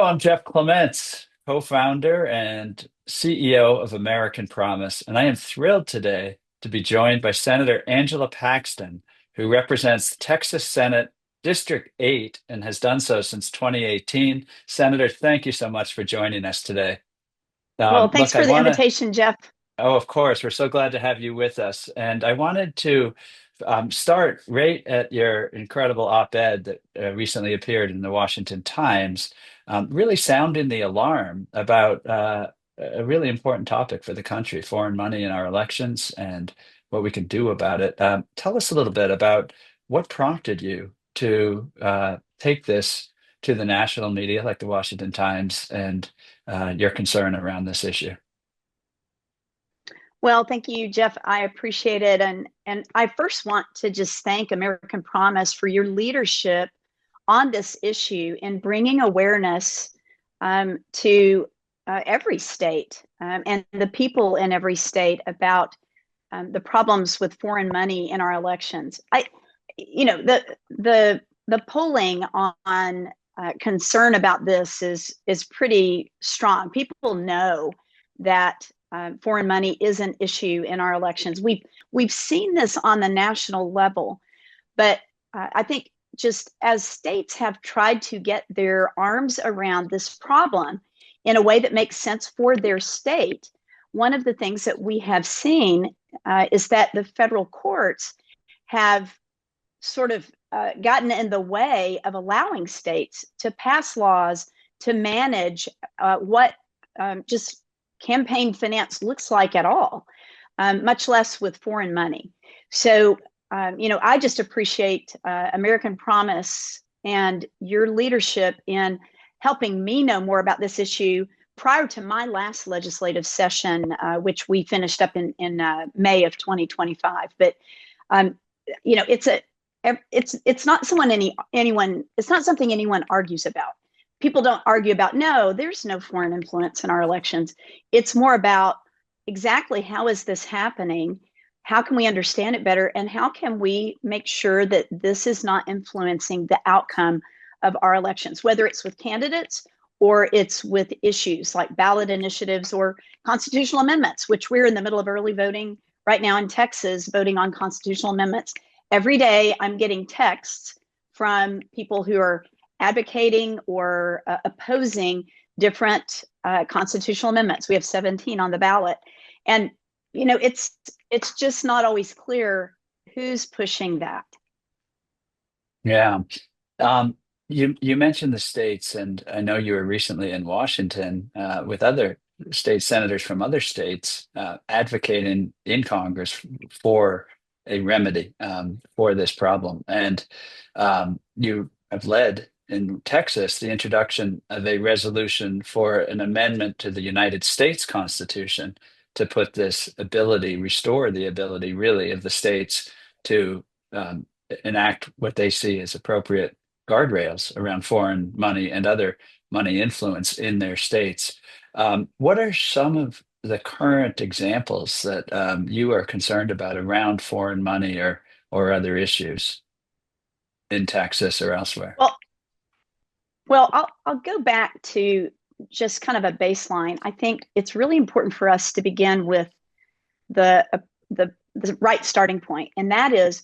I'm Jeff Clements, co-founder and CEO of American Promise, and I am thrilled today to be joined by Senator Angela Paxton, who represents Texas Senate District 8 and has done so since 2018. Senator, thank you so much for joining us today. Well, thanks Look, I for the want to invitation, Jeff. Oh, of course. We're so glad to have you with us. And I wanted to start right at your incredible op-ed that recently appeared in the Washington Times, really sounding the alarm about a really important topic for the country, foreign money in our elections and what we can do about it. Tell us a little bit about what prompted you to take this to the national media like the Washington Times and your concern around this issue. Well, thank you, Jeff. I appreciate it. And I first want to just thank American Promise for your leadership on this issue in bringing awareness to every state and the people in every state about the problems with foreign money in our elections. The polling on concern about this is pretty strong. People know that foreign money is an issue in our elections. We've seen this on the national level, but I think just as states have tried to get their arms around this problem in a way that makes sense for their state, one of the things that we have seen is that the federal courts have sort of gotten in the way of allowing states to pass laws to manage what just campaign finance looks like at all, much less with foreign money. So, I just appreciate American Promise and your leadership in helping me know more about this issue prior to my last legislative session, which we finished up in May of 2025. But it's it's not it's not something anyone argues about. People don't argue about, no, there's no foreign influence in our elections. It's more about exactly how is this happening? How can we understand it better? And how can we make sure that this is not influencing the outcome of our elections, whether it's with candidates or it's with issues like ballot initiatives or constitutional amendments, which we're in the middle of early voting right now in Texas, voting on constitutional amendments. Every day I'm getting texts from people who are advocating or opposing different constitutional amendments. We have 17 on the ballot. And, it's just not always clear who's pushing that. Yeah. You mentioned the states, and I know you were recently in Washington with other state senators from other states advocating in Congress for a remedy for this problem. And you have led in Texas the introduction of a resolution for an amendment to the United States Constitution to put this ability, restore the ability really of the states to enact what they see as appropriate guardrails around foreign money and other money influence in their states. What are some of the current examples that you are concerned about around foreign money or other issues in Texas or elsewhere? Well, I'll go back to just kind of a baseline. I think it's really important for us to begin with the the right starting point, and that is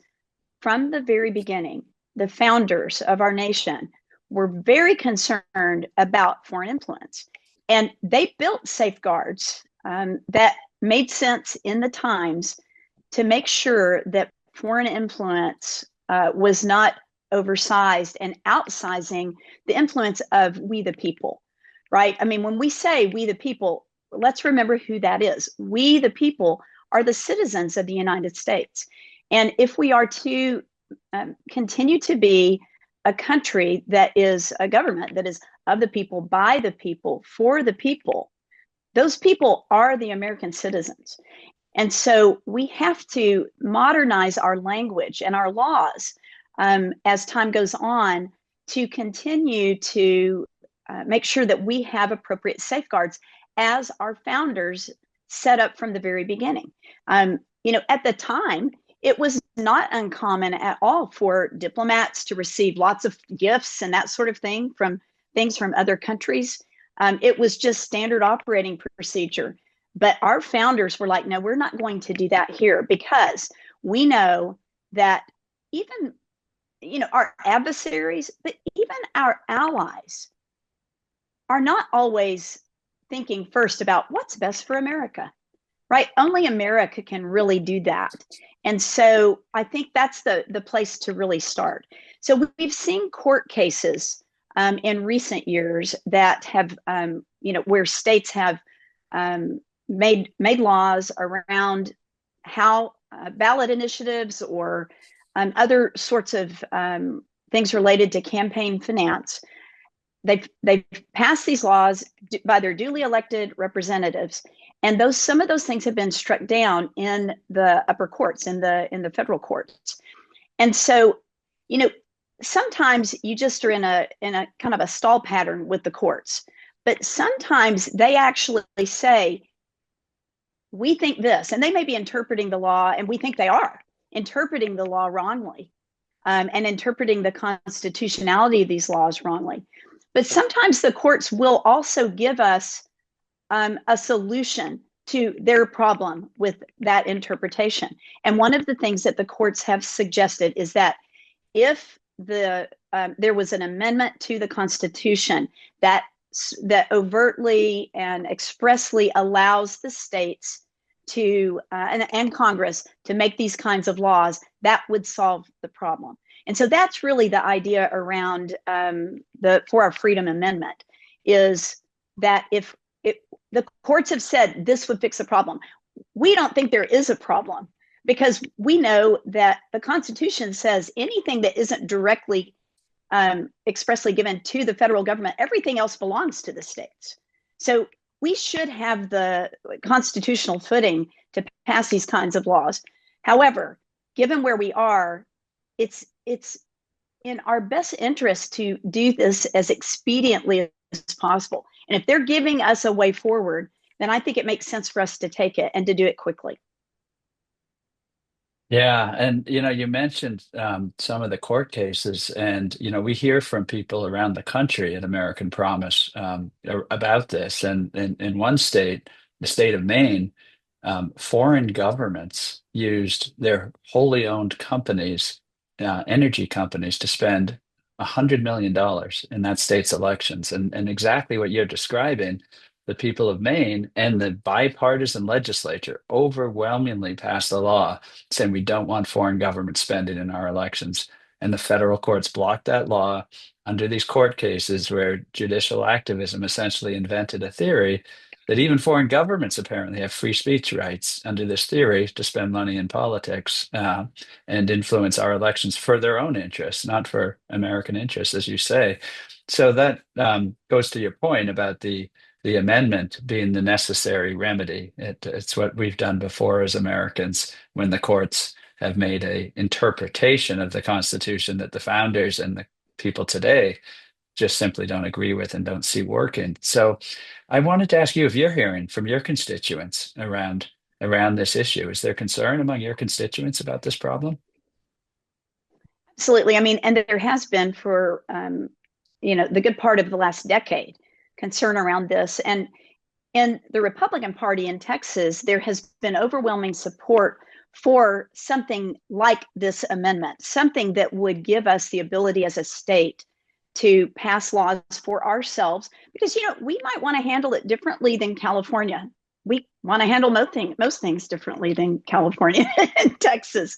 from the very beginning, the founders of our nation were very concerned about foreign influence, and they built safeguards that made sense in the times to make sure that foreign influence was not oversized and outsizing the influence of we the people, right? I mean, when we say we the people, let's remember who that is. We the people are the citizens of the United States. And if we are to continue to be a country that is a government that is of the people, by the people, for the people, those people are the American citizens. And so we have to modernize our language and our laws as time goes on to continue to make sure that we have appropriate safeguards as our founders set up from the very beginning. At the time, it was not uncommon at all for diplomats to receive lots of gifts and that sort of thing from things from other countries. It was just standard operating procedure. But our founders were like, no, we're not going to do that here, because we know that even, our adversaries, but even our allies are not always thinking first about what's best for America, right? Only America can really do that. And so I think that's the place to really start. So we've seen court cases in recent years that have, where states have made laws around how ballot initiatives or other sorts of things related to campaign finance. They've passed these laws by their duly elected representatives, and some of those things have been struck down in the upper courts, in the federal courts. And so, sometimes you just are in a kind of a stall pattern with the courts, but sometimes they actually say, we think this, and they may be interpreting the law, and we think they are interpreting the law wrongly, and interpreting the constitutionality of these laws wrongly. But sometimes the courts will also give us a solution to their problem with that interpretation. And one of the things that the courts have suggested is that if there was an amendment to the Constitution that overtly and expressly allows the states to and Congress to make these kinds of laws, that would solve the problem. And so that's really the idea around For Our Freedom Amendment, is that if the courts have said this would fix the problem, we don't think there is a problem, because we know that the Constitution says anything that isn't directly expressly given to the federal government, everything else belongs to the states. So we should have the constitutional footing to pass these kinds of laws. However, given where we are, it's in our best interest to do this as expediently as possible. And if they're giving us a way forward, then I think it makes sense for us to take it and to do it quickly. Yeah, and you mentioned some of the court cases, and we hear from people around the country at American Promise about this. And in one state, the state of Maine, foreign governments used their wholly owned companies, energy companies, to spend $100 million in that state's elections. And exactly what you're describing, the people of Maine and the bipartisan legislature overwhelmingly passed a law saying we don't want foreign government spending in our elections. And the federal courts blocked that law under these court cases where judicial activism essentially invented a theory that even foreign governments apparently have free speech rights under this theory to spend money in politics and influence our elections for their own interests, not for American interests, as you say. So that goes to your point about the amendment being the necessary remedy. It's what we've done before as Americans when the courts have made a interpretation of the Constitution that the founders and the people today just simply don't agree with and don't see working. So I wanted to ask you if you're hearing from your constituents around this issue. Is there concern among your constituents about this problem? Absolutely. I mean, and there has been for the good part of the last decade concern around this. And in the Republican Party in Texas, there has been overwhelming support for something like this amendment, something that would give us the ability as a state to pass laws for ourselves, because we might want to handle it differently than California. We want to handle most things differently than California and Texas.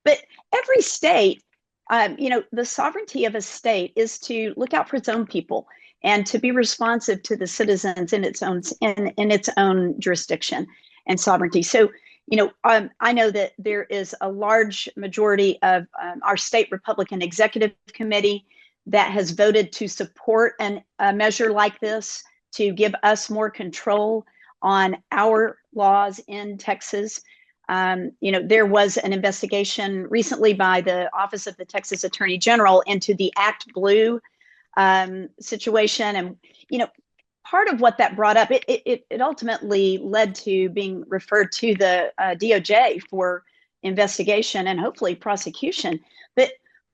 But every state, the sovereignty of a state is to look out for its own people and to be responsive to the citizens in its own jurisdiction and sovereignty. So, I know that there is a large majority of our state Republican Executive Committee that has voted to support a measure like this to give us more control on our laws in Texas. There was an investigation recently by the Office of the Texas Attorney General into the Act Blue situation. And, part of what that brought up, it ultimately led to being referred to the DOJ for investigation and hopefully prosecution. But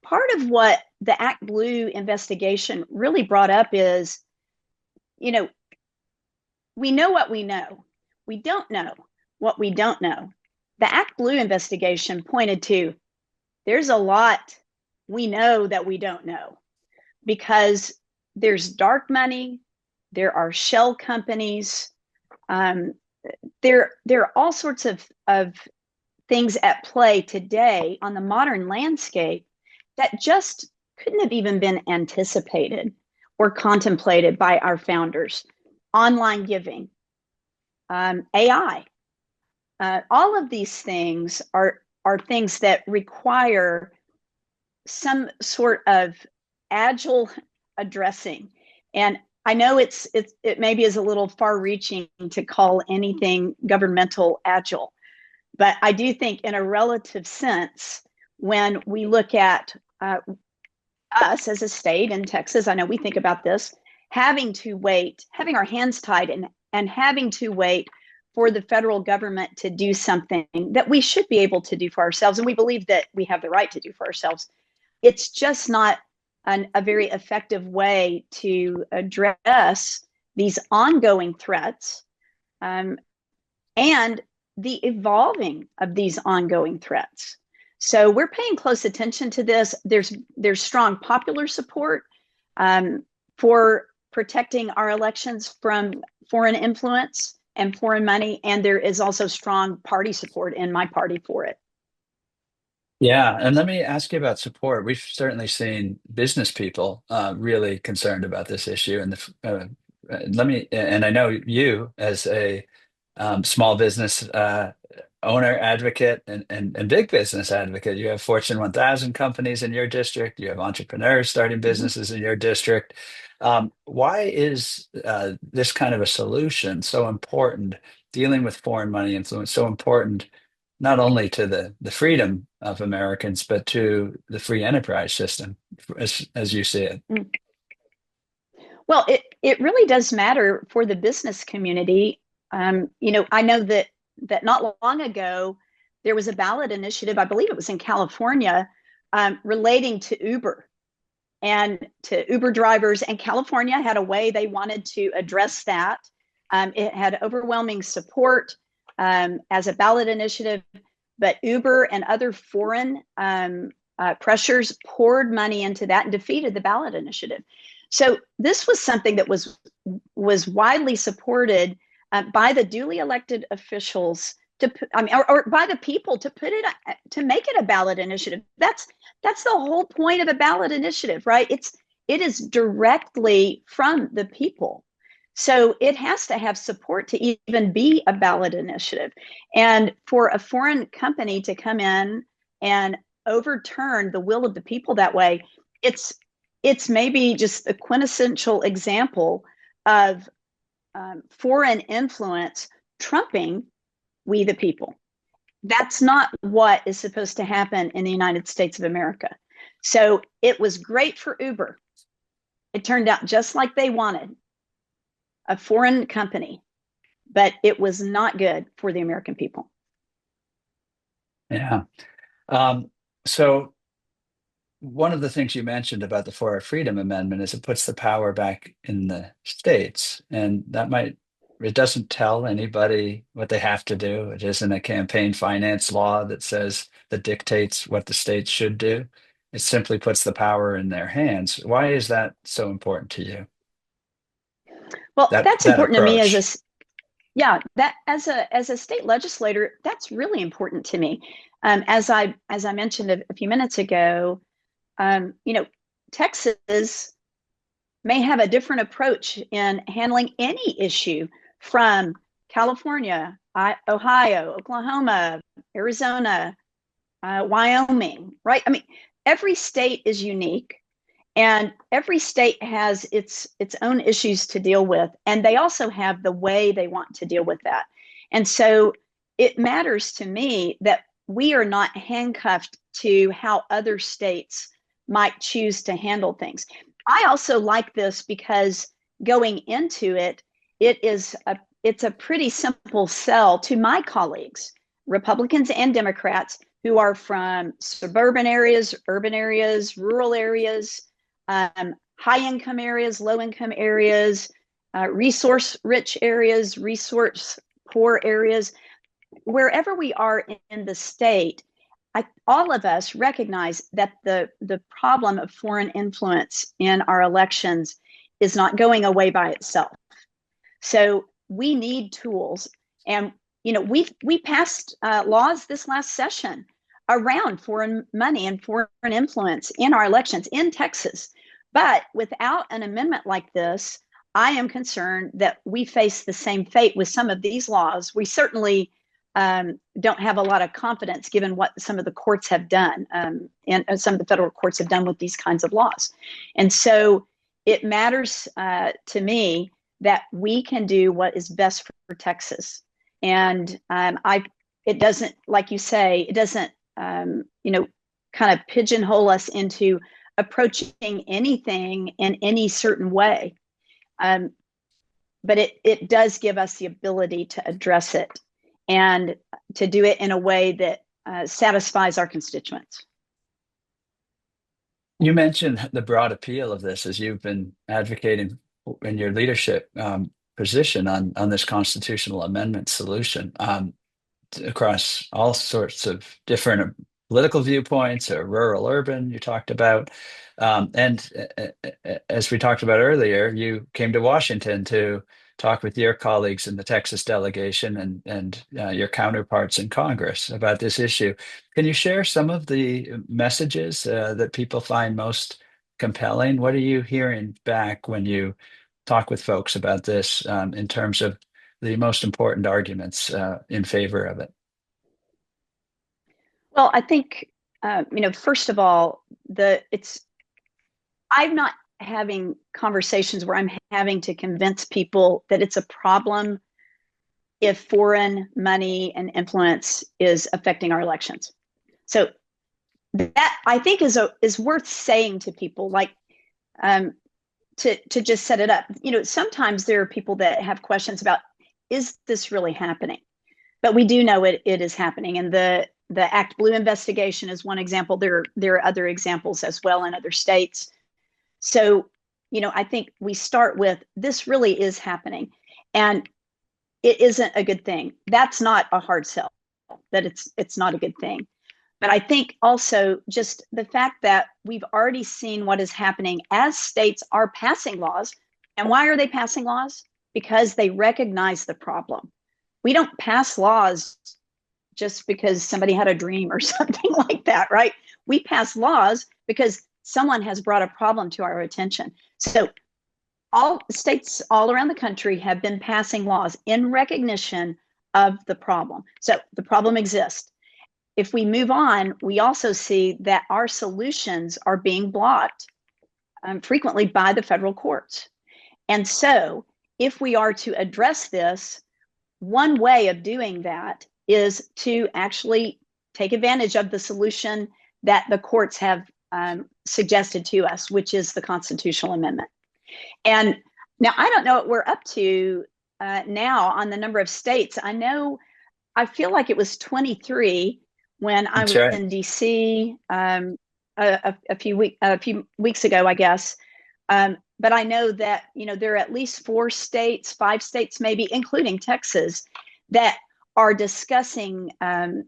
part of what the Act Blue investigation really brought up is, you know, we know what we know. We don't know what we don't know. The Act Blue investigation pointed to there's a lot we know that we don't know, because there's dark money, there are shell companies, there are all sorts of things at play today on the modern landscape that just couldn't have even been anticipated or contemplated by our founders. Online giving, AI, all of these things are things that require some sort of agile addressing. And I know it maybe is a little far-reaching to call anything governmental agile, but I do think in a relative sense, when we look at us as a state in Texas, I know we think about this, having to wait, having our hands tied and having to wait for the federal government to do something that we should be able to do for ourselves, and we believe that we have the right to do for ourselves. It's just not a very effective way to address these ongoing threats, and the evolving of these ongoing threats. So we're paying close attention to this. There's strong popular support for protecting our elections from foreign influence and foreign money, and there is also strong party support in my party for it. Yeah, and let me ask you about support. We've certainly seen business people really concerned about this issue, and and I know you as a small business owner advocate and big business advocate. You have Fortune 1000 companies in your district. You have entrepreneurs starting businesses in your district. Why is this kind of a solution so important? Dealing with foreign money influence so important, not only to the freedom of Americans, but to the free enterprise system, as you see it. Well, it really does matter for the business community. I know that not long ago, there was a ballot initiative, I believe it was in California, relating to Uber and to Uber drivers. And California had a way they wanted to address that. It had overwhelming support as a ballot initiative, but Uber and other foreign pressures poured money into that and defeated the ballot initiative. So this was something that was widely supported by the duly elected officials or by the people to make it a ballot initiative. That's the whole point of a ballot initiative, right? It is directly from the people. So it has to have support to even be a ballot initiative. And for a foreign company to come in and overturn the will of the people that way, it's maybe just a quintessential example of foreign influence trumping we the people. That's not what is supposed to happen in the United States of America. So it was great for Uber. It turned out just like they wanted, a foreign company, but it was not good for the American people. Yeah. So one of the things you mentioned about the For Our Freedom Amendment is it puts the power back in the states, and it doesn't tell anybody what they have to do. It isn't a campaign finance law that dictates what the states should do. It simply puts the power in their hands. Why is that so important to you? Well, that's that important to me approach. as a state legislator. That's really important to me. As I mentioned a few minutes ago, Texas may have a different approach in handling any issue from California, Ohio, Oklahoma, Arizona, Wyoming, right? I mean, every state is unique, and every state has its own issues to deal with, and they also have the way they want to deal with that. And so it matters to me that we are not handcuffed to how other states might choose to handle things. I also like this because going into it, it's a pretty simple sell to my colleagues, Republicans and Democrats, who are from suburban areas, urban areas, rural areas, high income areas, low income areas, resource rich areas, resource poor areas. Wherever we are in the state, all of us recognize that the problem of foreign influence in our elections is not going away by itself. So we need tools. And we passed laws this last session around foreign money and foreign influence in our elections in Texas. But without an amendment like this, I am concerned that we face the same fate with some of these laws. We certainly don't have a lot of confidence given what some of the courts have done, and some of the federal courts have done with these kinds of laws. And so it matters to me that we can do what is best for Texas. And it doesn't, like you say, it doesn't, kind of pigeonhole us into approaching anything in any certain way. But it does give us the ability to address it and to do it in a way that satisfies our constituents. You mentioned the broad appeal of this as you've been advocating in your leadership position on this constitutional amendment solution across all sorts of different political viewpoints, or rural, urban, you talked about. And as we talked about earlier, you came to Washington to talk with your colleagues in the Texas delegation and your counterparts in Congress about this issue. Can you share some of the messages that people find most compelling? What are you hearing back when you talk with folks about this in terms of the most important arguments in favor of it? Well, I think, first of all, I'm not having conversations where I'm having to convince people that it's a problem if foreign money and influence is affecting our elections. So that, I think, is worth saying to people, like, to just set it up. Sometimes there are people that have questions about, is this really happening? But we do know it is happening. And the Act Blue investigation is one example. There are other examples as well in other states. So, I think we start with, this really is happening, and it isn't a good thing. That's not a hard sell, that it's not a good thing. But I think also just the fact that we've already seen what is happening as states are passing laws. And why are they passing laws? Because they recognize the problem. We don't pass laws just because somebody had a dream or something like that, right? We pass laws because someone has brought a problem to our attention. So all states all around the country have been passing laws in recognition of the problem. So the problem exists. If we move on, we also see that our solutions are being blocked frequently by the federal courts. And so if we are to address this, one way of doing that is to actually take advantage of the solution that the courts have suggested to us, which is the constitutional amendment. And now I don't know what we're up to now on the number of states. I feel like it was 23 when I was in DC a few weeks ago, I guess. But I know that there are at least 5 states maybe, including Texas, that are discussing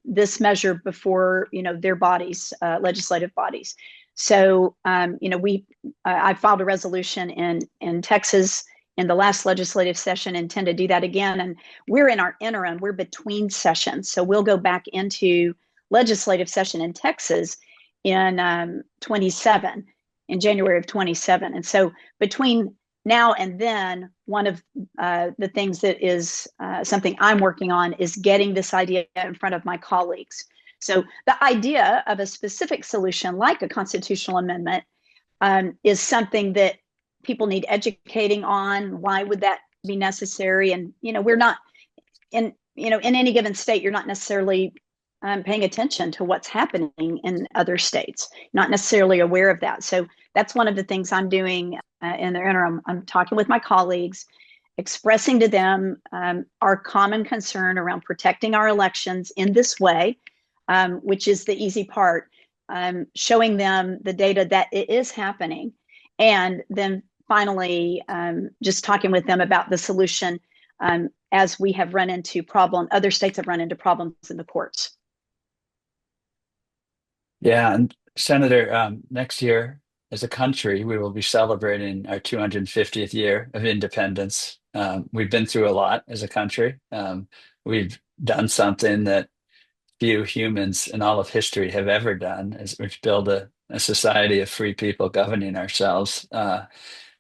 this measure before their bodies, legislative bodies. So I filed a resolution in Texas in the last legislative session, intend to do that again. And we're in our interim, we're between sessions. So we'll go back into legislative session in Texas in 27, in January of 27. And so between now and then, one of the things that is something I'm working on is getting this idea in front of my colleagues. So the idea of a specific solution like a constitutional amendment is something that people need educating on. Why would that be necessary? And we're not in any given state, you're not necessarily paying attention to what's happening in other states, not necessarily aware of that. So that's one of the things I'm doing in the interim. I'm talking with my colleagues, expressing to them our common concern around protecting our elections in this way. which is the easy part, showing them the data that it is happening, and then finally just talking with them about the solution as we have run into other states have run into problems in the courts. Yeah, and Senator, next year, as a country, we will be celebrating our 250th year of independence. We've been through a lot as a country. We've done something that few humans in all of history have ever done, is we've built a society of free people governing ourselves.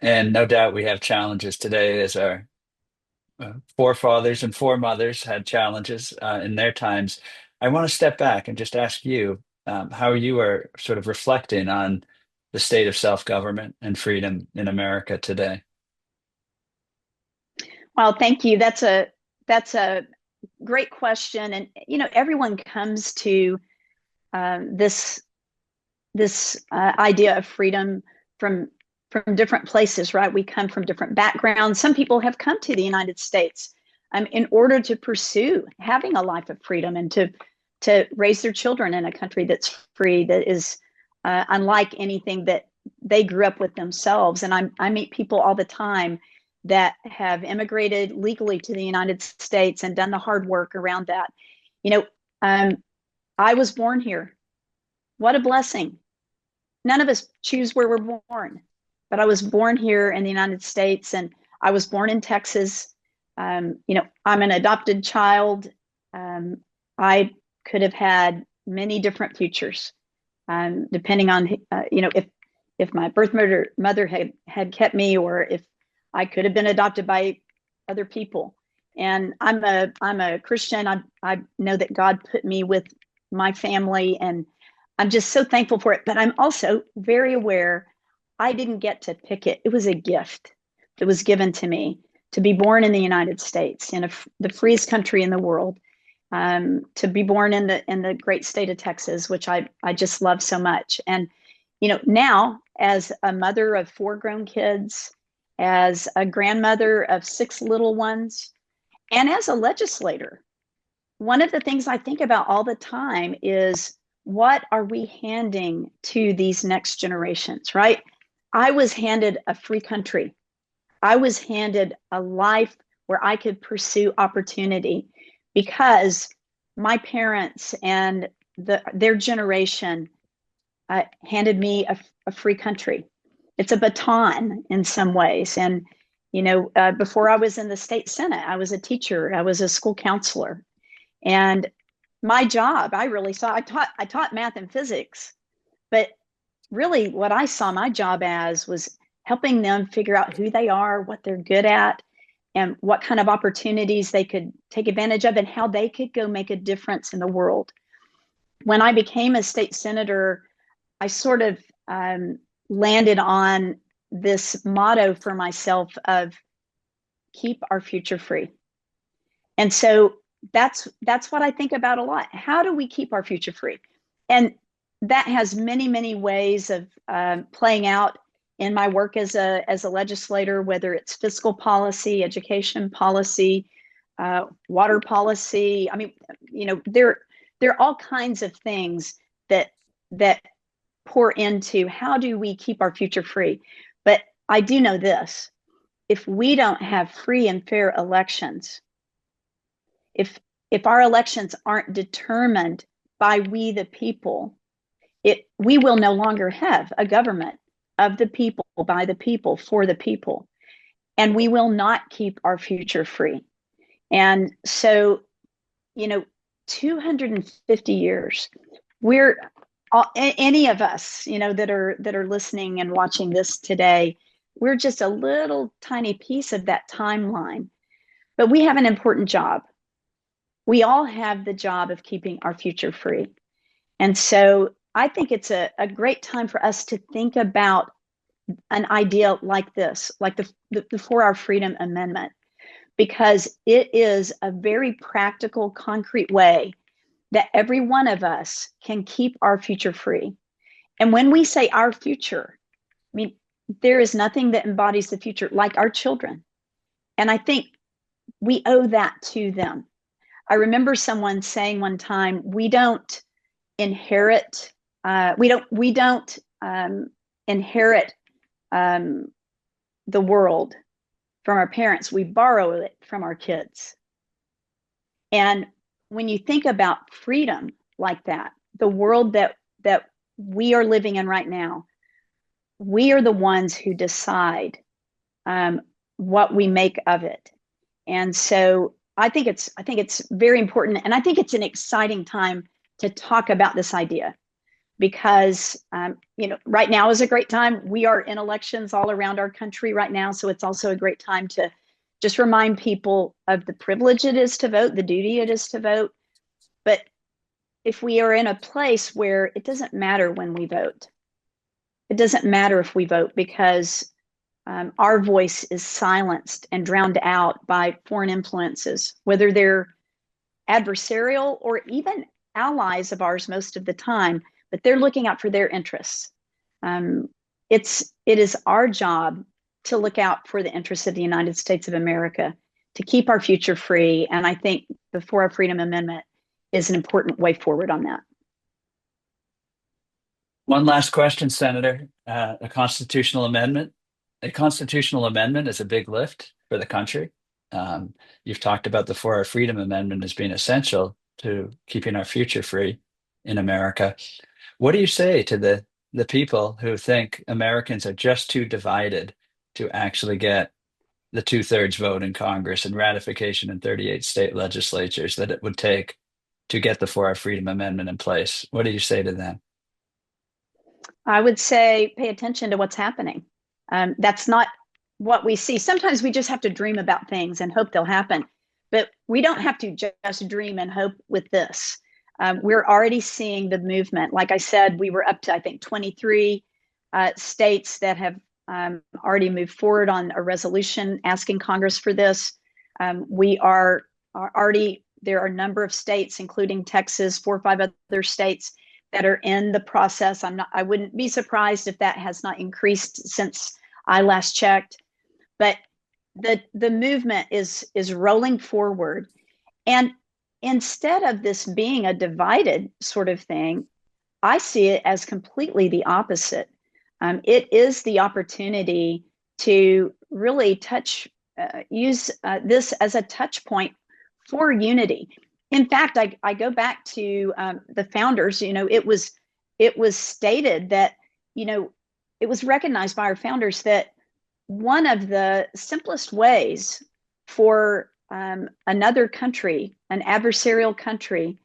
And no doubt we have challenges today, as our forefathers and foremothers had challenges in their times. I want to step back and just ask you how you are sort of reflecting on the state of self-government and freedom in America today. Well, thank you. That's a great question, and everyone comes to this idea of freedom from different places, right? We come from different backgrounds. Some people have come to the United States in order to pursue having a life of freedom and to raise their children in a country that's free, that is unlike anything that they grew up with themselves. And I meet people all the time that have immigrated legally to the United States and done the hard work around that. You know, I was born here. What a blessing. None of us choose where we're born, but I was born here in the United States, and I was born in Texas. I'm an adopted child. I could have had many different futures, depending on, if my birth mother had kept me, or if I could have been adopted by other people. And I'm a Christian. I know that God put me with my family, and I'm just so thankful for it. But I'm also very aware I didn't get to pick it. It was a gift that was given to me to be born in the United States, in the freest country in the world, to be born in the great state of Texas, which I just love so much. And now, as a mother of 4 grown kids, as a grandmother of 6 little ones, and as a legislator, one of the things I think about all the time is, what are we handing to these next generations, right? I was handed a free country. I was handed a life where I could pursue opportunity because my parents and their generation handed me a free country. It's a baton in some ways. And, before I was in the state Senate, I was a teacher, I was a school counselor. And my job, I taught math and physics, but really what I saw my job as was helping them figure out who they are, what they're good at, and what kind of opportunities they could take advantage of, and how they could go make a difference in the world. When I became a state senator, I sort of landed on this motto for myself of keep our future free. And so that's what I think about a lot. How do we keep our future free? And that has many, many ways of playing out in my work as a legislator, whether it's fiscal policy, education policy, water policy. I mean, there are all kinds of things that pour into how do we keep our future free. But I do know this: if we don't have free and fair elections, if our elections aren't determined by we the people, we will no longer have a government of the people, by the people, for the people, and we will not keep our future free. And so, 250 years, any of us, that are listening and watching this today, we're just a little tiny piece of that timeline, but we have an important job. We all have the job of keeping our future free. And so I think it's a great time for us to think about an idea like this, like the 4-Hour Freedom Amendment, because it is a very practical, concrete way that every one of us can keep our future free. And when we say our future, I mean, there is nothing that embodies the future like our children. And I think we owe that to them. I remember someone saying one time, we don't inherit. We don't inherit the world from our parents. We borrow it from our kids. And when you think about freedom like that, the world that we are living in right now, we are the ones who decide what we make of it. And so I think it's very important, and I think it's an exciting time to talk about this idea because right now is a great time. We are in elections all around our country right now, so it's also a great time to just remind people of the privilege it is to vote, the duty it is to vote. But if we are in a place where it doesn't matter when we vote, it doesn't matter if we vote because our voice is silenced and drowned out by foreign influences, whether they're adversarial or even allies of ours most of the time, but they're looking out for their interests. It is our job to look out for the interests of the United States of America, to keep our future free. And I think the For Our Freedom Amendment is an important way forward on that. One last question, Senator. A constitutional amendment. A constitutional amendment is a big lift for the country. You've talked about the For Our Freedom Amendment as being essential to keeping our future free in America. What do you say to the people who think Americans are just too divided to actually get the two-thirds vote in Congress and ratification in 38 state legislatures that it would take to get the For Our Freedom Amendment in place? What do you say to them? I would say pay attention to what's happening. That's not what we see. Sometimes we just have to dream about things and hope they'll happen. But we don't have to just dream and hope with this. We're already seeing the movement. Like I said, we were up to, I think, 23 states that have already moved forward on a resolution asking Congress for this. We are already, there are a number of states, including Texas, 4 or 5 other states that are in the process. I wouldn't be surprised if that has not increased since I last checked. But the movement is rolling forward. And instead of this being a divided sort of thing, I see it as completely the opposite. It is the opportunity to really use this as a touch point for unity. In fact, I go back to the founders. It was stated that, it was recognized by our founders that one of the simplest ways for another country, an adversarial country,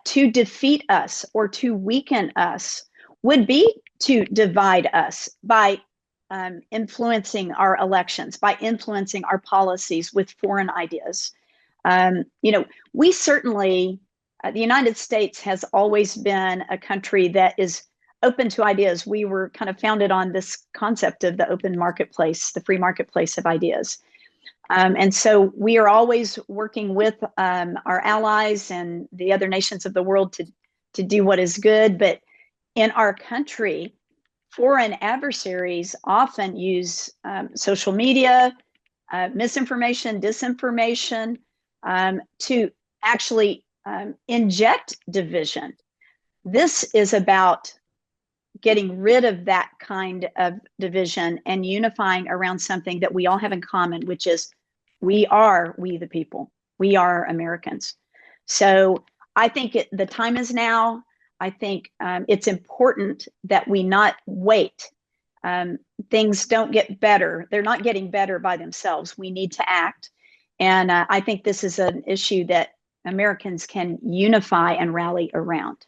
to defeat us or to weaken us would be to divide us by influencing our elections, by influencing our policies with foreign ideas. We certainly, the United States has always been a country that is open to ideas. We were kind of founded on this concept of the open marketplace, the free marketplace of ideas. And so we are always working with our allies and the other nations of the world to do what is good. But in our country, foreign adversaries often use social media, misinformation, disinformation, to actually inject division. This is about getting rid of that kind of division and unifying around something that we all have in common, which is we the people. We are Americans. So I think the time is now. I think it's important that we not wait. Things don't get better. They're not getting better by themselves. We need to act. And I think this is an issue that Americans can unify and rally around.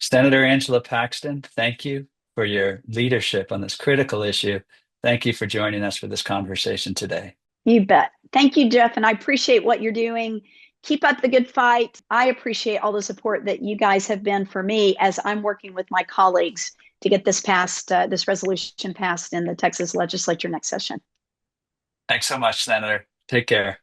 Senator Angela Paxton, thank you for your leadership on this critical issue. Thank you for joining us for this conversation today. You bet. Thank you, Jeff. And I appreciate what you're doing. Keep up the good fight. I appreciate all the support that you guys have been for me as I'm working with my colleagues to get this passed, this resolution passed in the Texas legislature next session. Thanks so much, Senator. Take care.